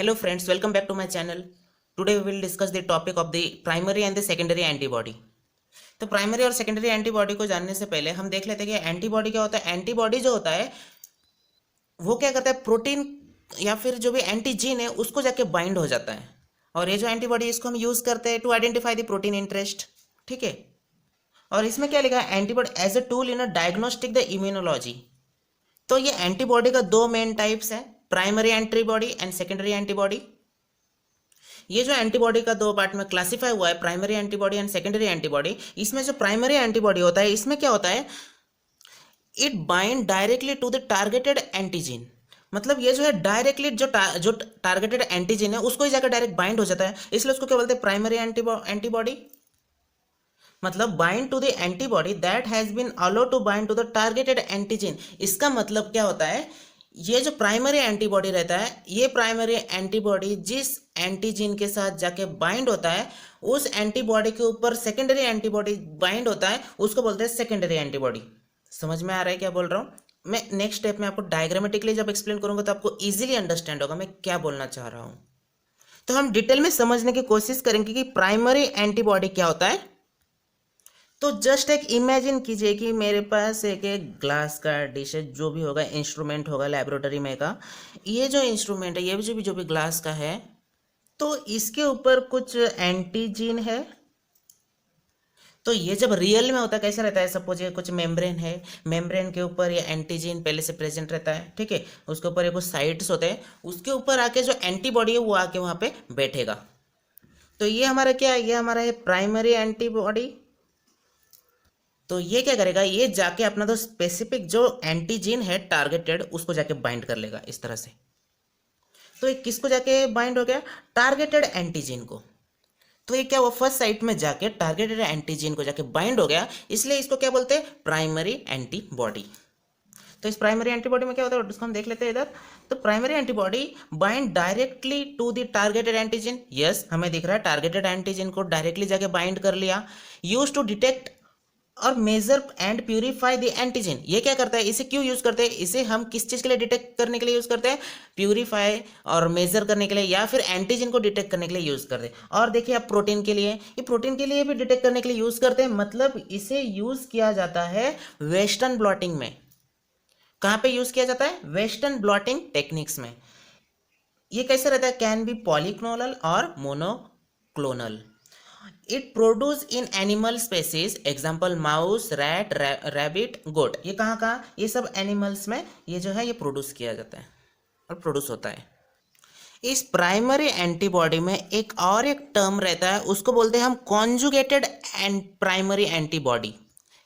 Hello friends, welcome back to my channel. Today we will discuss the topic of the primary and the secondary antibody. तो primary और secondary antibody को जानने से पहले हम देख लेते हैं कि एंटीबॉडी क्या होता है। एंटीबॉडी जो होता है वो क्या करता है, प्रोटीन या फिर जो भी एंटीजीन है उसको जाके बाइंड हो जाता है। और ये जो एंटीबॉडी इसको हम यूज करते हैं to identify the protein interest. ठीक है। और इसमें क्या लिखा है, antibody as a tool in a diagnostic the immunology. तो ये एंटीबॉडी का दो मेन टाइप्स है, primary antibody and secondary antibody. ये जो एंटीबॉडी का दो पार्ट में क्लासिफाई हुआ है, primary antibody and secondary antibody. इसमें जो प्राइमरी एंटीबॉडी होता है इसमें क्या होता है, it bind directly to the targeted antigen. मतलब ये जो है डायरेक्टली जो टारगेटेड एंटीजन है उसको ही जाकर डायरेक्ट बाइंड हो जाता है, इसलिए उसको क्या बोलते हैं, प्राइमरी एंटीबॉडी। मतलब bind to the antibody that has been allowed to bind to the targeted antigen. इसका मतलब क्या होता है, ये जो प्राइमरी एंटीबॉडी रहता है, ये प्राइमरी एंटीबॉडी जिस एंटीजन के साथ जाके बाइंड होता है उस एंटीबॉडी के ऊपर सेकेंडरी एंटीबॉडी बाइंड होता है, उसको बोलते हैं सेकेंडरी एंटीबॉडी। समझ में आ रहा है क्या बोल रहा हूँ मैं? नेक्स्ट स्टेप में आपको डायग्रामेटिकली जब एक्सप्लेन करूंगा तो आपको इजीली अंडरस्टैंड होगा मैं क्या बोलना चाह रहा हूँ। तो हम डिटेल में समझने की कोशिश करेंगे कि प्राइमरी एंटीबॉडी क्या होता है। तो जस्ट एक इमेजिन कीजिए कि मेरे पास एक ग्लास का डिश है, जो भी होगा इंस्ट्रूमेंट होगा लेबोरेटरी में का। ये जो इंस्ट्रूमेंट है, ये जो भी ग्लास का है, तो इसके ऊपर कुछ एंटीजीन है। तो ये जब रियल में होता है कैसा रहता है, सपोज ये कुछ मेम्ब्रेन है, मेम्ब्रेन के ऊपर ये एंटीजीन पहले से प्रेजेंट रहता है। ठीक है। उसके ऊपर ये कुछ साइट्स होते हैं, उसके ऊपर आके जो एंटीबॉडी है वो आके वहाँ पे बैठेगा। तो ये हमारा क्या है, ये हमारा है प्राइमरी एंटीबॉडी। तो ये क्या करेगा, ये जाके अपना तो स्पेसिफिक जो एंटीजीन है टारगेटेड उसको जाके बाइंड कर लेगा इस तरह से। तो ये किसको जाके बाइंड हो गया, टारगेटेड एंटीजीन को। तो ये क्या, वो फर्स्ट साइट में जाके टारगेटेड एंटीजीन को जाके बाइंड हो गया, इसलिए इसको क्या बोलते हैं, प्राइमरी एंटीबॉडी। तो इस प्राइमरी एंटीबॉडी में क्या होता है उसको हम देख लेते हैं इधर। तो primary antibody bind directly to the targeted antigen. Yes, हमें दिख रहा है टारगेटेड एंटीजन को डायरेक्टली जाके बाइंड कर लिया। यूज टू डिटेक्ट और measure and purify the antigen. ये क्या करता है, इसे क्यों यूज करते हैं, इसे हम किस चीज के लिए डिटेक्ट करने के लिए यूज करते हैं, प्यूरिफाई और मेजर करने के लिए, या फिर एंटीजन को डिटेक्ट करने के लिए यूज करते हैं। और देखिए आप प्रोटीन के लिए, ये प्रोटीन के लिए भी डिटेक्ट करने के लिए यूज करते हैं। मतलब इसे यूज किया जाता है वेस्टर्न ब्लॉटिंग में। कहाँ पे यूज किया जाता है, वेस्टर्न ब्लॉटिंग टेक्निक्स में। ये कैसे रहता है, कैन बी पॉलीक्लोनल और monoclonal. It produce in animal species, example mouse, rat, rabbit, goat. ये कहाँ, ये सब एनिमल्स में ये जो है ये प्रोड्यूस किया जाता है और प्रोड्यूस होता है। इस प्राइमरी एंटीबॉडी में एक टर्म रहता है, उसको बोलते हैं हम कॉन्जुगेटेड प्राइमरी एंटीबॉडी।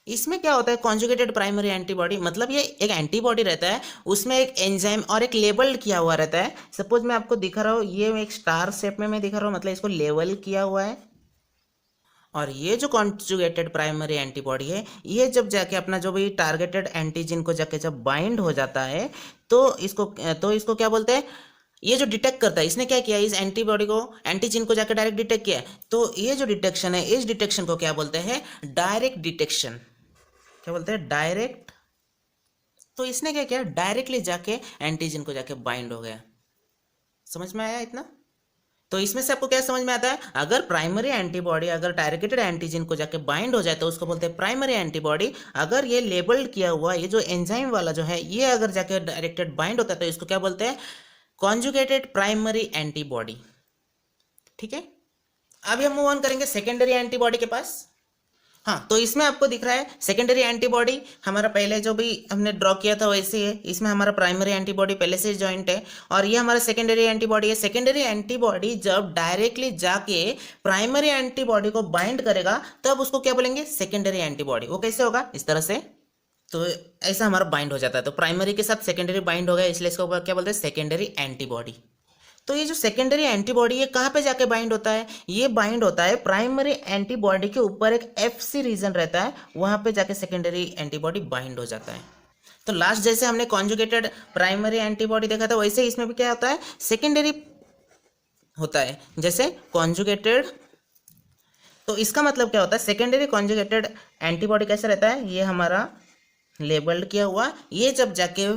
इसमें क्या होता है, कॉन्जुगेटेड प्राइमरी एंटीबॉडी मतलब ये एक एंटीबॉडी रहता है, उसमें एक एंजाइम और एक लेबल किया हुआ रहता है। सपोज मैं आपको दिखा रहा हूँ, ये एक स्टार शेप में मैं दिखा रहा हूँ, मतलब इसको लेबल किया हुआ है। और ये जो कॉन्जुगेटेड प्राइमरी एंटीबॉडी है, ये जब जाके अपना जो भी टारगेटेड एंटीजन को जाके जब बाइंड हो जाता है तो इसको क्या बोलते हैं, ये जो डिटेक्ट करता है, इसने क्या किया, इस एंटीबॉडी को, एंटीजन को जाके डायरेक्ट डिटेक्ट किया। तो ये जो डिटेक्शन है, इस डिटेक्शन को क्या बोलते हैं, डायरेक्ट डिटेक्शन। क्या बोलते हैं, डायरेक्ट। तो इसने क्या किया, डायरेक्टली जाके एंटीजन को जाके बाइंड हो गया। समझ में आया इतना? तो इसमें से आपको क्या समझ में आता है, अगर प्राइमरी एंटीबॉडी अगर टारगेटेड एंटीजन को जाके बाइंड हो जाए तो उसको बोलते हैं प्राइमरी एंटीबॉडी। अगर ये लेबल्ड किया हुआ ये जो एंजाइम वाला जो है ये अगर जाके डायरेक्टेड बाइंड होता है तो इसको क्या बोलते हैं, कॉन्जुगेटेड प्राइमरी एंटीबॉडी। ठीक है। अभी हम मूव ऑन करेंगे सेकेंडरी एंटीबॉडी के पास। हाँ, तो इसमें आपको दिख रहा है सेकेंडरी एंटीबॉडी हमारा पहले जो भी हमने ड्रॉ किया था वैसे ही है। इसमें हमारा प्राइमरी एंटीबॉडी पहले से जॉइंट है और ये हमारा सेकेंडरी एंटीबॉडी है। सेकेंडरी एंटीबॉडी जब डायरेक्टली जाके प्राइमरी एंटीबॉडी को बाइंड करेगा तब उसको क्या बोलेंगे, सेकेंडरी एंटीबॉडी। वो कैसे होगा, इस तरह से। तो ऐसा हमारा बाइंड हो जाता है। तो प्राइमरी के साथ सेकेंडरी बाइंड हो गया, इसलिए इसको क्या बोलते हैं, सेकेंडरी एंटीबॉडी। तो ये जो सेकेंडरी एंटीबॉडी ये कहाँ पे जाके बाइंड होता है, ये बाइंड होता है प्राइमरी एंटीबॉडी के ऊपर एक FC रीजन रहता है, वहां पे जाके सेकेंडरी एंटीबॉडी बाइंड हो जाता है। तो लास्ट जैसे हमने कॉन्जुगेटेड प्राइमरी एंटीबॉडी देखा था वैसे इसमें भी क्या होता है, सेकेंडरी होता है, जैसे कॉन्जुगेटेड। तो इसका मतलब क्या होता है, सेकेंडरी कॉन्जुगेटेड एंटीबॉडी कैसे रहता है, ये हमारा लेबल्ड किया हुआ, ये जब जाके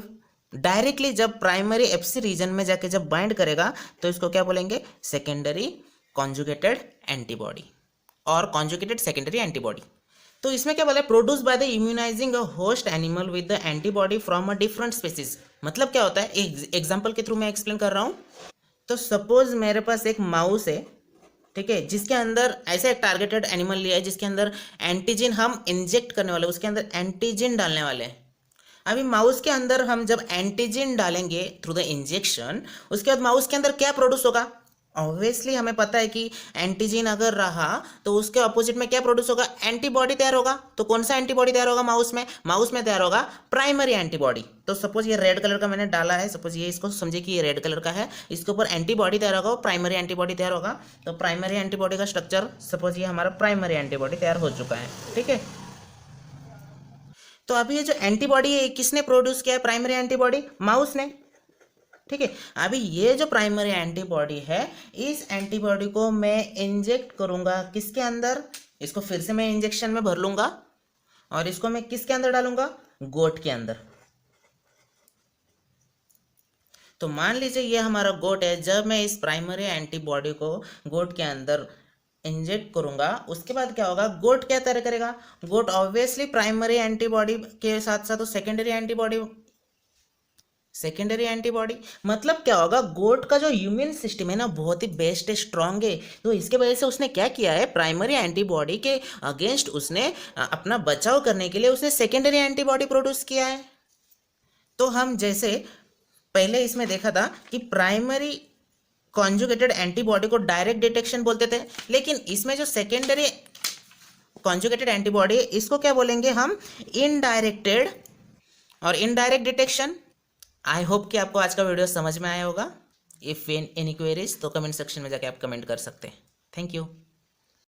डायरेक्टली जब प्राइमरी एफसी रीजन में जाके जब बाइंड करेगा तो इसको क्या बोलेंगे, सेकेंडरी कॉन्जुगेटेड एंटीबॉडी और कॉन्जुगेटेड सेकेंडरी एंटीबॉडी। तो इसमें क्या बोला है, produce by the immunising a host animal with the antibody from a different species. मतलब क्या होता है, एक एग्जांपल के थ्रू मैं एक्सप्लेन कर रहा हूँ। तो सपोज मेरे पास एक माउस है, ठीक है, जिसके अंदर ऐसा एक टारगेटेड एनिमल लिया है जिसके अंदर एंटीजन हम इंजेक्ट करने वाले, उसके अंदर एंटीजन डालने वाले हैं। अभी माउस के अंदर हम जब एंटीजन डालेंगे थ्रू द इंजेक्शन, उसके बाद माउस के अंदर क्या प्रोड्यूस होगा, ऑब्वियसली हमें पता है कि एंटीजन अगर रहा तो उसके अपोजिट में क्या प्रोड्यूस होगा, एंटीबॉडी तैयार होगा। तो कौन सा एंटीबॉडी तैयार होगा माउस में तैयार होगा प्राइमरी एंटीबॉडी। तो सपोज ये रेड कलर का मैंने डाला है, सपोज ये, इसको समझिए कि ये रेड कलर का है, इसके ऊपर एंटीबॉडी तैयार होगा, प्राइमरी एंटीबॉडी तैयार होगा। तो प्राइमरी एंटीबॉडी का स्ट्रक्चर, सपोज ये हमारा प्राइमरी एंटीबॉडी तैयार हो चुका है, ठीक है। तो अभी ये जो एंटीबॉडी है किसने प्रोड्यूस किया है, प्राइमरी एंटीबॉडी माउस ने, ठीक है। अभी ये जो प्राइमरी एंटीबॉडी है, इस एंटीबॉडी को मैं इंजेक्ट करूंगा किसके अंदर, इसको फिर से मैं इंजेक्शन में भर लूंगा और इसको मैं किसके अंदर डालूंगा, गोट के अंदर। तो मान लीजिए ये हमारा गोट है, जब मैं इस प्राइमरी एंटीबॉडी को गोट के अंदर इंजेक्ट करूंगा, उसके बाद क्या होगा, गोट क्या तैयार करेगा, गोट ऑब्वियसली प्राइमरी एंटीबॉडी के साथ साथ सेकेंडरी एंटीबॉडी मतलब क्या होगा, गोट का जो इम्यून सिस्टम है ना बहुत ही बेस्ट है, स्ट्रांग है। तो इसके वजह से उसने क्या किया है, प्राइमरी एंटीबॉडी के अगेंस्ट उसने अपना बचाव करने के लिए उसने सेकेंडरी एंटीबॉडी प्रोड्यूस किया है। तो हम जैसे पहले इसमें देखा था कि प्राइमरी कॉन्जुगेटेड एंटीबॉडी को डायरेक्ट डिटेक्शन बोलते थे, लेकिन इसमें जो सेकेंडरी कॉन्जुगेटेड एंटीबॉडी इसको क्या बोलेंगे हम, इनडायरेक्टेड और इनडायरेक्ट डिटेक्शन। आई होप कि आपको आज का वीडियो समझ में आया होगा। इफ़ एनी क्वेरीज तो कमेंट सेक्शन में जाके आप कमेंट कर सकते हैं। Thank you.